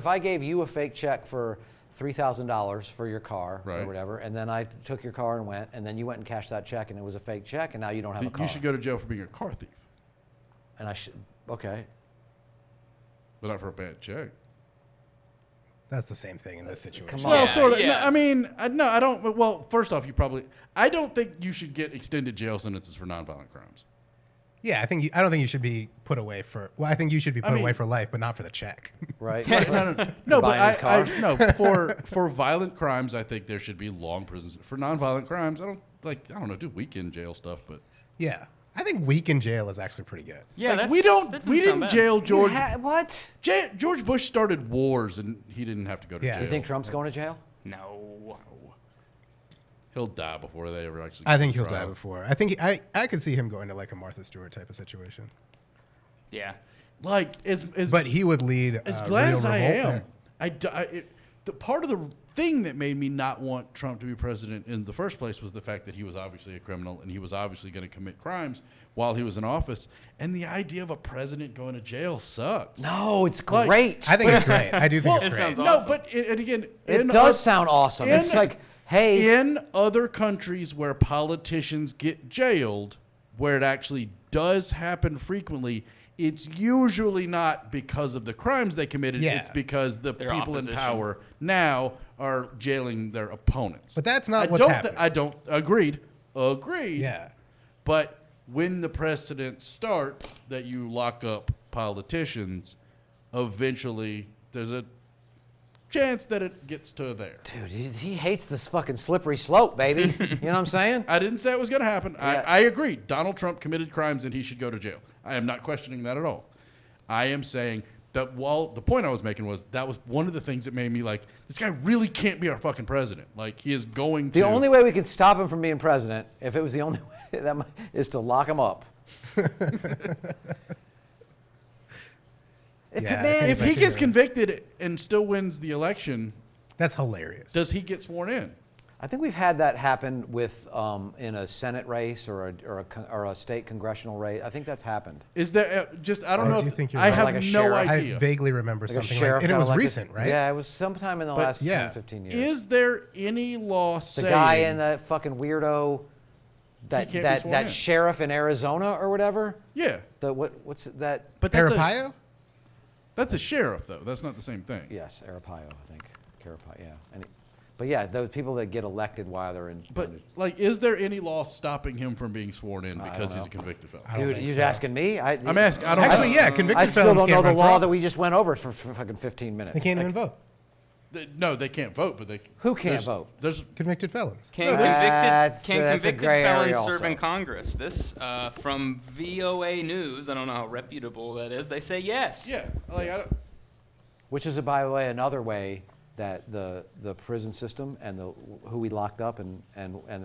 $3,000 for your car or Right. whatever, and then I took your car and went, and then you went and cashed that check, and it was a fake check, and now you don't have a car. You should go to jail for being a car thief, And I should. Okay. but not for a bad check. That's the same thing in this situation. Come on. Well, Yeah, sort of. yeah. No, I mean, no, I don't. Well, first off, I don't think you should get extended jail sentences for nonviolent crimes. Yeah, I don't think you should be put away for. Well, I think you should be put mean- no for life, but not for the check. Right. No, buying but his no, for violent crimes, I think there should be long prisons. For nonviolent crimes, I don't know, do weekend jail stuff, but Yeah, I think week in jail is actually pretty good. Yeah, like, that we doesn't sound didn't bad. jail George. What? George Bush started wars, and he didn't have to go to Yeah. jail. You think Trump's going to jail? No. He'll die before they ever actually. I go think to he'll trial. die before. I think I could see him going to like a Martha Stewart type of situation. Yeah. Like But he would lead as a glad real as I revolt am, there. the part of the thing that made me not want Trump to be president in the first place was the fact that he was obviously a criminal and he was obviously going to commit crimes while he was in office. And the idea of a president going to jail sucks. No, it's Like, great. I think it's great. I do think Well, it's it great. sounds No, awesome. but and again, it does sound awesome. in- It's like, hey, in other countries where politicians get jailed, where it actually does happen frequently, it's usually not because of the crimes they committed. Yeah. It's because the Their people opposition. in power now are jailing their opponents. But that's not I what's don't happening. I don't agreed. Yeah. But when the precedent starts that you lock up politicians, eventually there's a chance that it gets to there. dude, he hates this fucking slippery slope, baby. You know what I'm saying? I didn't say it was going to happen. Yeah. I agree. Donald Trump committed crimes and he should go to jail. I am not questioning that at all. I am saying that the point I was making was that was one of the things that made me like, this guy really can't be our fucking president. Like, he is going to. The only way we could stop him from being president, if it was the only way, is to lock him up. Yeah, Man, If he gets convicted and still wins the election, That's hilarious. does he get sworn in? I think we've had that happen with in a Senate race or a state congressional race. I think that's happened. Is there I don't know. do you If, think you're I right? have Like a no sheriff? idea. I vaguely remember Like a something sheriff like, and it got was elected. recent, right? Yeah, it was sometime in the last yeah. 10, 15 years. Is there any law the saying guy in that fucking weirdo, can't be sworn in? sheriff in Arizona or whatever? Yeah, What's that? but that's Arpaio? that's a sheriff though. That's not the same thing. Yes, Arpaio, I think. Carapaio, yeah. But yeah, those people that get elected while they're in. But like, is there any law stopping him from being sworn in because don't he's a know. convicted felon? I don't Dude, think you're so. asking me? I'm asking. I don't Actually, know. yeah, convicted I still felons don't know can't the run for law that we office. just went over for fucking 15 minutes. They can't even vote. No, they can't vote, but they. Who can't vote? There's Convicted felons. Can That's convicted a gray area felons serve also. in Congress? This from VOA News. I don't know how reputable that is. They say yes. yeah, like I don't, Which is, by the way, another way that the prison system and who we locked up and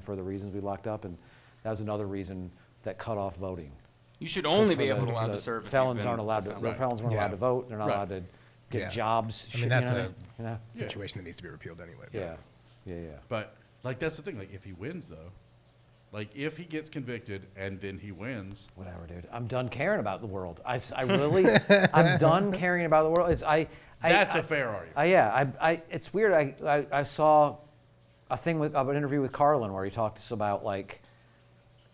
for the reasons we locked up, and that was another reason that cut off voting. You should only For be the- allowed the to serve. if Felons you've been aren't allowed to. found. The felons weren't Yeah. allowed to vote. They're not Right. allowed to get Yeah. jobs. I mean, that's you a know? Yeah. situation that needs to be repealed anyway. Yeah. Yeah. but like that's the thing. Like if he wins though, like if he gets convicted and then he wins, Whatever, dude. I'm done caring about the world. I really, I'm done caring about the world. that's a fair argument. Yeah. It's weird. I saw a thing with an interview with Carlin where he talked to us about like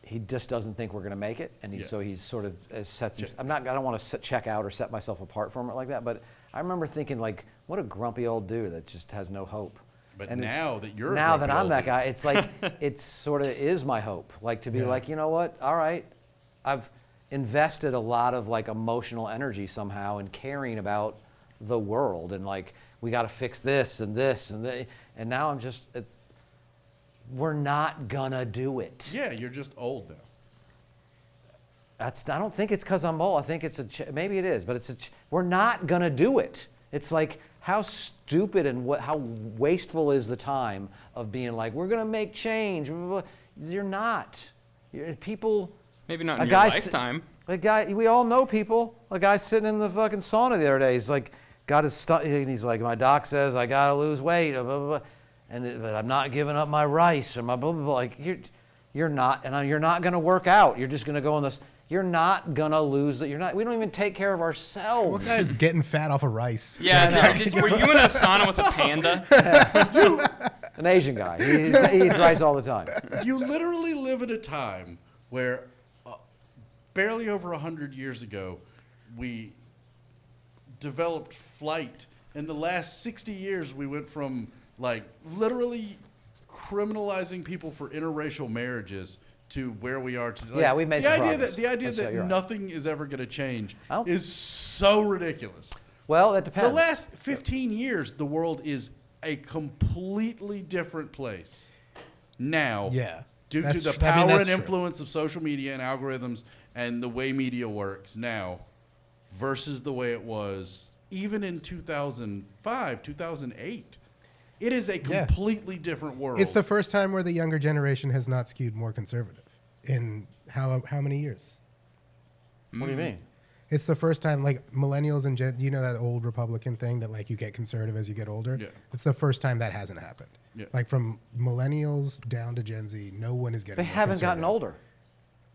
he just doesn't think we're going to make it, and Yeah. so he's sort of sets. I don't want to check out or set myself apart from it like that. But I remember thinking like, what a grumpy old dude that just has no hope. But And it's- now that you're a now that grumpy I'm old that dude. guy, it's like it sort of is my hope. Like to be Yeah. like, you know what? All right, I've invested a lot of like emotional energy somehow in caring about the world, and like we got to fix this and this and now I'm just we're not gonna do it. Yeah, you're just old now. I don't think it's because I'm old. I think it's maybe it is, but we're not gonna do it. It's like how stupid and how wasteful is the time of being like we're gonna make change. Blah, blah, blah. You're not. People. Maybe not A in your guy lifetime. A guy, we all know people. A guy sitting in the fucking sauna the other day. He's like, got his stuff, and he's like, my doc says I gotta lose weight, blah, blah, blah. But I'm not giving up my rice or my blah, blah, blah. Like you're not, and you're not gonna work out. You're just gonna go on this. You're not gonna lose that. You're not. We don't even take care of ourselves. What guy's getting fat off of rice? Yeah. Were you in a sauna with a panda? An Asian guy. He eats rice all the time. You literally live in a time where barely over 100 years ago, we developed flight. In the last 60 years, we went from like literally criminalizing people for interracial marriages to where we are today. Yeah, we made the some idea progress. that the idea That's that right, you're right. nothing is ever going to change Oh. is so ridiculous. Well, that depends. The last 15 years, the world is a completely different place now. Yeah. Due to That's the tr- I mean, power that's and true. influence of social media and algorithms and the way media works now versus the way it was even in 2005, 2008. It is a Yeah. completely different world. It's the first time where the younger generation has not skewed more conservative in how many years? What do you mean? It's the first time, like millennials and you know that old Republican thing that like you get conservative as you get older. Yeah. It's the first time that hasn't happened. Yeah. Like from millennials down to Gen Z, no one is getting. They more haven't gotten conservative. older.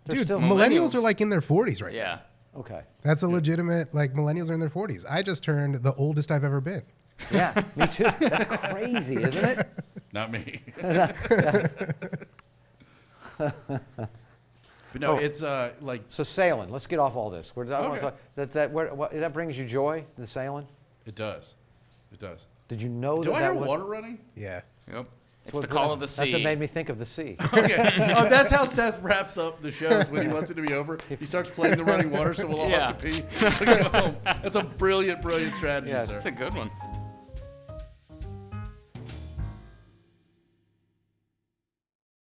They're Dude, still millennials are like in their 40s right now. Yeah. Okay. That's a legitimate, like millennials are in their 40s. I just turned the oldest I've ever been. Yeah, me too. That's crazy, isn't it? Not me. But no, it's like So sailing. Let's get off all this. I don't wanna Okay. talk- that brings you joy. The sailing. it does. It does. Did you know Do that I that hear was? water running? Yeah. Yep. It's what- the call of the sea. That's what made me think of the sea. Okay. Oh, that's how Seth wraps up the shows when he wants it to be over. He starts playing the running water, so we'll all Yeah. have to pee. Go home. That's a brilliant, brilliant strategy, Yeah, sir. That's a good one.